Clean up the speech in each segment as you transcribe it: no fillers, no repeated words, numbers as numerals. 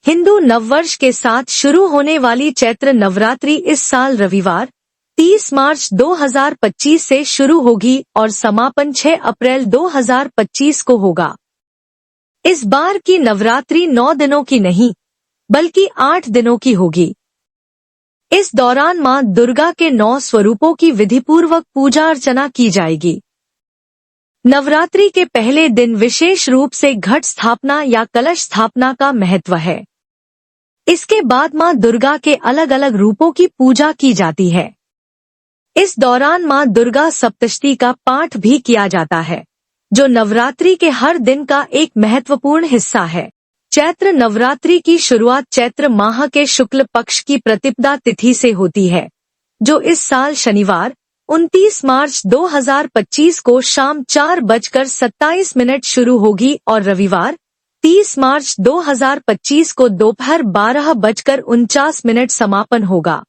हिंदू नववर्ष के साथ शुरू होने वाली चैत्र नवरात्रि इस साल रविवार 30 मार्च 2025 से शुरू होगी और समापन 6 अप्रैल 2025 को होगा। इस बार की नवरात्रि 9 दिनों की नहीं बल्कि 8 दिनों की होगी। इस दौरान मां दुर्गा के 9 स्वरूपों की विधिपूर्वक पूजा अर्चना की जाएगी। नवरात्रि के पहले दिन विशेष रूप से घट स्थापना या कलश स्थापना का महत्व है। इसके बाद मां दुर्गा के अलग अलग रूपों की पूजा की जाती है। इस दौरान मां दुर्गा सप्तशती का पाठ भी किया जाता है, जो नवरात्रि के हर दिन का एक महत्वपूर्ण हिस्सा है। चैत्र नवरात्रि की शुरुआत चैत्र माह के शुक्ल पक्ष की प्रतिपदा तिथि से होती है, जो इस साल शनिवार 29 मार्च 2025 को शाम 4:27 शुरू होगी और रविवार 30 मार्च 2025 को दोपहर 12:49 समापन होगा।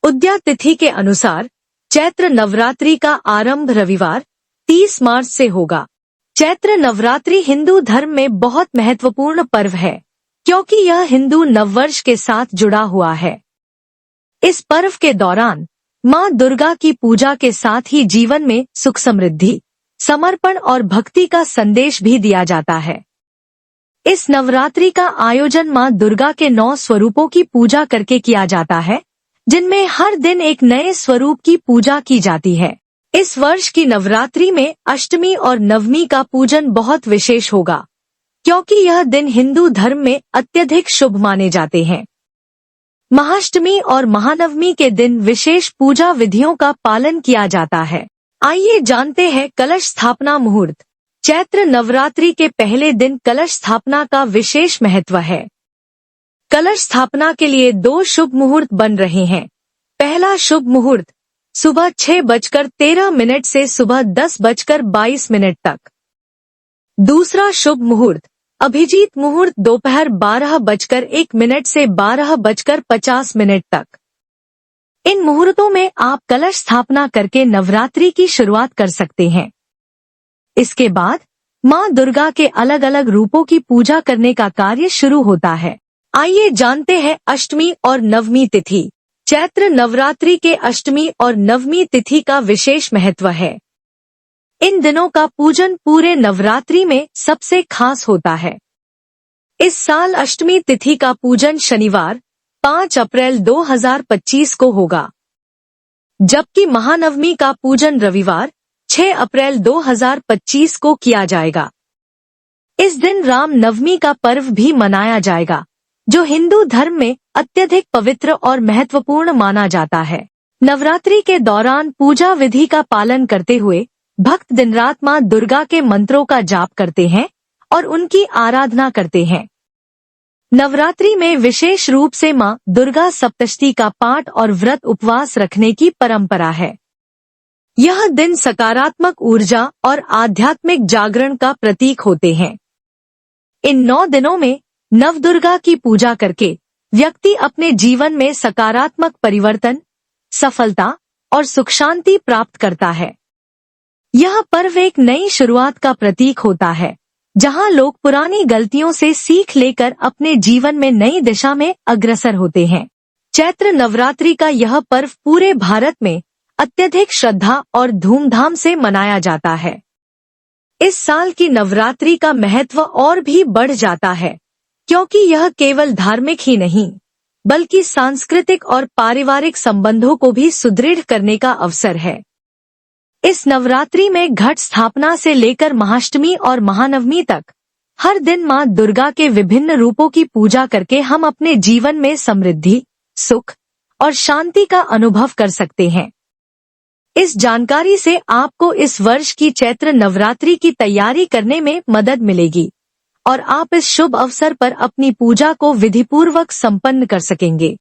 उदया तिथि के अनुसार चैत्र नवरात्रि का आरंभ रविवार 30 मार्च से होगा। चैत्र नवरात्रि हिंदू धर्म में बहुत महत्वपूर्ण पर्व है, क्योंकि यह हिंदू नववर्ष के साथ जुड़ा हुआ है। इस पर्व के दौरान मां दुर्गा की पूजा के साथ ही जीवन में सुख समृद्धि, समर्पण और भक्ति का संदेश भी दिया जाता है। इस नवरात्रि का आयोजन मां दुर्गा के 9 स्वरूपों की पूजा करके किया जाता है, जिनमें हर दिन एक नए स्वरूप की पूजा की जाती है। इस वर्ष की नवरात्रि में अष्टमी और नवमी का पूजन बहुत विशेष होगा, क्योंकि यह दिन हिंदू धर्म में अत्यधिक शुभ माने जाते हैं। महाअष्टमी और महानवमी के दिन विशेष पूजा विधियों का पालन किया जाता है। आइए जानते हैं कलश स्थापना मुहूर्त। चैत्र नवरात्रि के पहले दिन कलश स्थापना का विशेष महत्व है। कलश स्थापना के लिए 2 शुभ मुहूर्त बन रहे हैं। पहला शुभ मुहूर्त सुबह 6:13 से सुबह 10:22 तक। दूसरा शुभ मुहूर्त अभिजीत मुहूर्त दोपहर 12:01 से 12:50 तक। इन मुहूर्तों में आप कलश स्थापना करके नवरात्रि की शुरुआत कर सकते हैं। इसके बाद मां दुर्गा के अलग अलग रूपों की पूजा करने का कार्य शुरू होता है। आइए जानते हैं अष्टमी और नवमी तिथि। चैत्र नवरात्रि के अष्टमी और नवमी तिथि का विशेष महत्व है। इन दिनों का पूजन पूरे नवरात्रि में सबसे खास होता है। इस साल अष्टमी तिथि का पूजन शनिवार 5 अप्रैल 2025 को होगा, जबकि महानवमी का पूजन रविवार 6 अप्रैल 2025 को किया जाएगा। इस दिन राम नवमी का पर्व भी मनाया जाएगा, जो हिंदू धर्म में अत्यधिक पवित्र और महत्वपूर्ण माना जाता है। नवरात्रि के दौरान पूजा विधि का पालन करते हुए भक्त दिन रात मां दुर्गा के मंत्रों का जाप करते हैं और उनकी आराधना करते हैं। नवरात्रि में विशेष रूप से मां दुर्गा सप्तशती का पाठ और व्रत उपवास रखने की परंपरा है। यह दिन सकारात्मक ऊर्जा और आध्यात्मिक जागरण का प्रतीक होते हैं। इन 9 दिनों में नवदुर्गा की पूजा करके व्यक्ति अपने जीवन में सकारात्मक परिवर्तन, सफलता और सुख शांति प्राप्त करता है। यह पर्व एक नई शुरुआत का प्रतीक होता है, जहां लोग पुरानी गलतियों से सीख लेकर अपने जीवन में नई दिशा में अग्रसर होते हैं। चैत्र नवरात्रि का यह पर्व पूरे भारत में अत्यधिक श्रद्धा और धूमधाम से मनाया जाता है। इस साल की नवरात्रि का महत्व और भी बढ़ जाता है, क्योंकि यह केवल धार्मिक ही नहीं बल्कि सांस्कृतिक और पारिवारिक संबंधों को भी सुदृढ़ करने का अवसर है। इस नवरात्रि में घट स्थापना से लेकर महाअष्टमी और महानवमी तक हर दिन मां दुर्गा के विभिन्न रूपों की पूजा करके हम अपने जीवन में समृद्धि, सुख और शांति का अनुभव कर सकते हैं। इस जानकारी से आपको इस वर्ष की चैत्र नवरात्रि की तैयारी करने में मदद मिलेगी और आप इस शुभ अवसर पर अपनी पूजा को विधिपूर्वक संपन्न कर सकेंगे।